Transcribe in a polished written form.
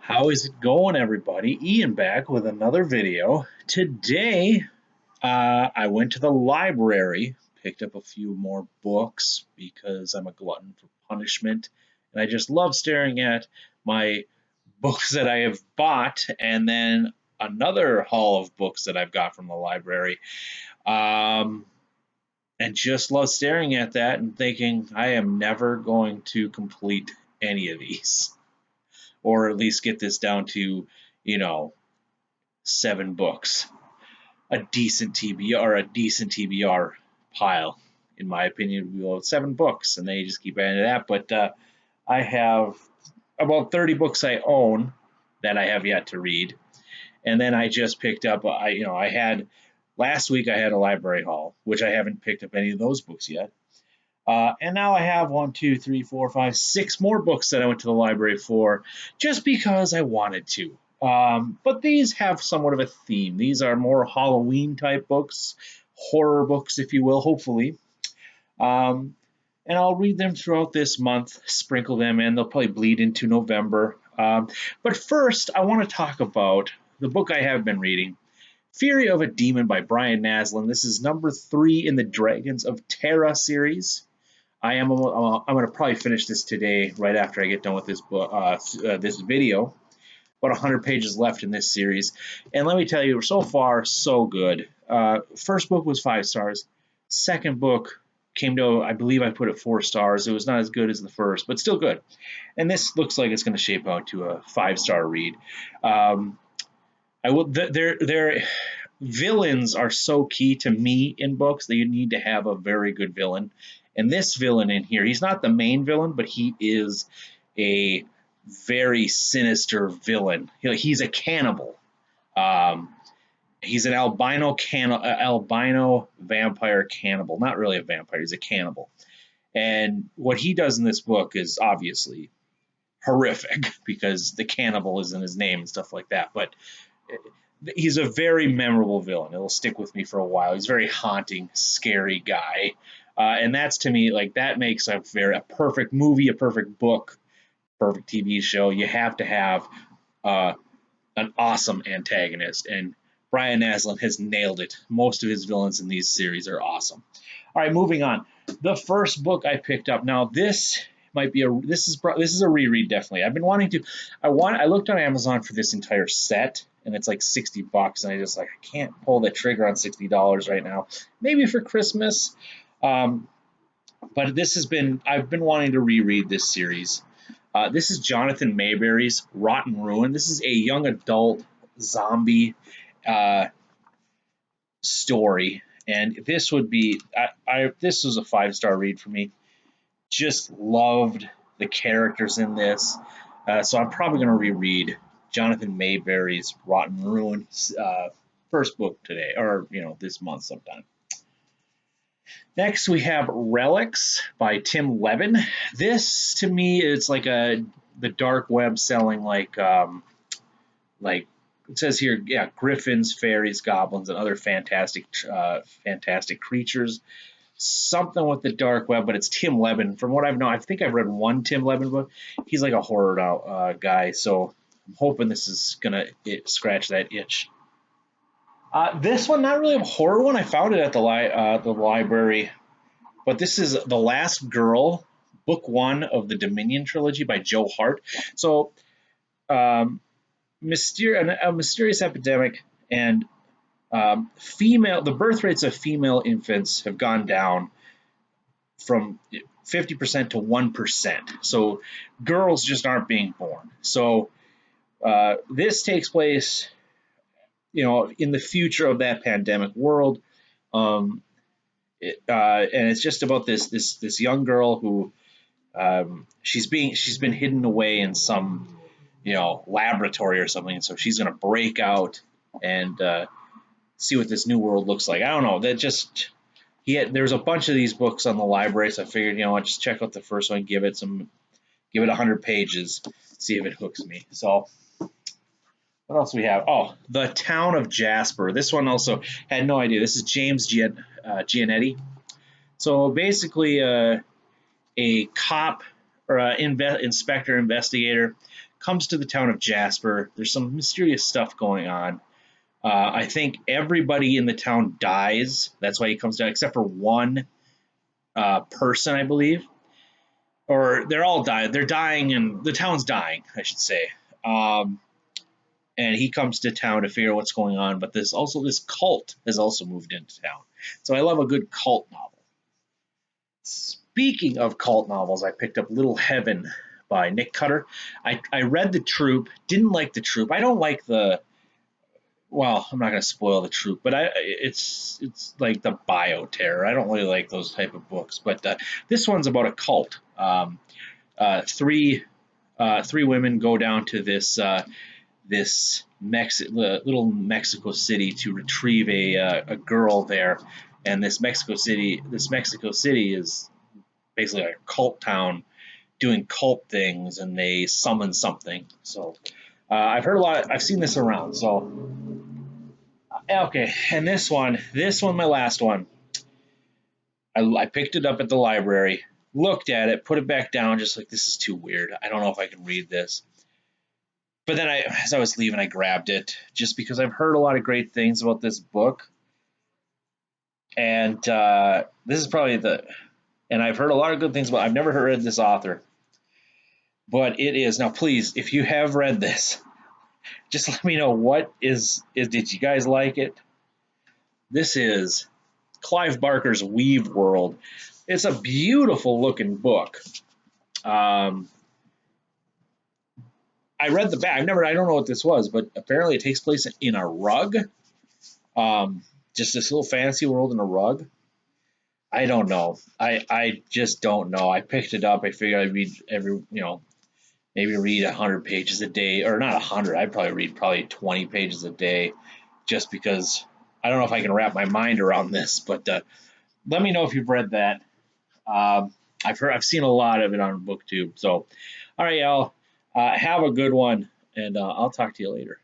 How is it going, everybody? Ian back with another video. Today, I went to the library, picked up a few more books because I'm a glutton for punishment, and I just love staring at my books that I have bought, and then another haul of books that I've got from the library, um, and just love staring at that and thinking I am never going to complete any of these, or at least get this down to, you know, 7 books, a decent TBR, a decent TBR pile, in my opinion, would be about 7 books, and then you just keep adding to that. But I have about 30 books I own that I have yet to read, and then I just picked up. I had last week I had a library haul, which I haven't picked up any of those books yet. And now I have 6 more books that I went to the library for just because I wanted to. But these have somewhat of a theme. These are more Halloween type books, horror books, if you will, hopefully. Um, and I'll read them throughout this month, sprinkle them in. They'll probably bleed into November. But first, I want to talk about the book I have been reading, Fury of a Demon by Brian Naslund. This is number 3 in the Dragons of Terra series. I'm going to probably finish this today, right after I get done with this book, this video. About 100 pages left in this series, and let me tell you, so far so good. First book was 5 stars. Second book came to, I believe I put it 4 stars. It was not as good as the first, but still good. And this looks like it's going to shape out to a 5-star read. Their villains are so key to me in books that you need to have a very good villain. And this villain in here, he's not the main villain, but he is a very sinister villain. He's a cannibal. He's an albino vampire cannibal. Not really a vampire, he's a cannibal. And what he does in this book is obviously horrific because the cannibal is in his name and stuff like that. But he's a very memorable villain. It'll stick with me for a while. He's a very haunting, scary guy. And that's, to me, like, that makes a perfect movie, a perfect book, perfect TV show. You have to have an awesome antagonist, and Brian Naslund has nailed it. Most of his villains in these series are awesome. All right, moving on. The first book I picked up. Now this might be this is a reread, definitely. I've been wanting to. I looked on Amazon for this entire set, and it's like $60, and I can't pull the trigger on $60 right now. Maybe for Christmas. But I've been wanting to reread this series. This is Jonathan Mayberry's Rotten Ruin. This is a young adult zombie story, and this would be this was a 5-star read for me. Just loved the characters in this, so I'm probably going to reread Jonathan Mayberry's Rotten Ruin first book today, or this month sometime. Next, we have Relics by Tim Levin. This, to me, is like the dark web selling like it says here, yeah, griffins, fairies, goblins, and other fantastic creatures. Something with the dark web, but it's Tim Levin. From what I've known, I think I've read one Tim Levin book. He's like a horror guy, so I'm hoping this is gonna scratch that itch. This one, not really a horror one. I found it at the library, but this is The Last Girl, book 1 of the Dominion trilogy by Joe Hart. So, a mysterious epidemic, and the birth rates of female infants have gone down from 50% to 1%. So, girls just aren't being born. So, this takes place in the future of that pandemic world, and it's just about this young girl who she's been hidden away in some laboratory or something, so she's gonna break out and see what this new world looks like. I don't know. There's a bunch of these books on the library, so I figured I'd just check out the first one, give it 100 pages, see if it hooks me. So. What else we have? Oh, The Town of Jasper. This one also had no idea. This is James Giannetti. So basically, a cop or inspector investigator comes to the town of Jasper. There's some mysterious stuff going on. I think everybody in the town dies. That's why he comes down, except for one person, I believe. Or they're all dying. They're dying, and the town's dying, I should say. And he comes to town to figure out what's going on. But there's also this cult has also moved into town. So I love a good cult novel. Speaking of cult novels, I picked up Little Heaven by Nick Cutter. I read The Troop, didn't like The Troop. I don't like the, well, I'm not going to spoil The Troop, but it's like the bioterror. I don't really like those type of books. But this one's about a cult. Three women go down to this little Mexico City to retrieve a girl there, and this Mexico City is basically like a cult town doing cult things, and they summon something. So I've heard a lot. I've seen this around. So okay, and this one, my last one. I picked it up at the library, looked at it, put it back down, just like this is too weird. I don't know if I can read this. But then as I was leaving, I grabbed it just because I've heard a lot of great things about this book. And this is probably and I've heard a lot of good things about, I've never read this author. But it is, now please, if you have read this, just let me know did you guys like it? This is Clive Barker's Weave World. It's a beautiful looking book. I read the back. I don't know what this was, but apparently it takes place in a rug. Just this little fantasy world in a rug. I don't know. I just don't know. I picked it up. I figured I'd read maybe read 100 pages a day, or not 100. I'd probably read 20 pages a day, just because I don't know if I can wrap my mind around this. But let me know if you've read that. I've seen a lot of it on BookTube. So, all right, y'all, have a good one, and I'll talk to you later.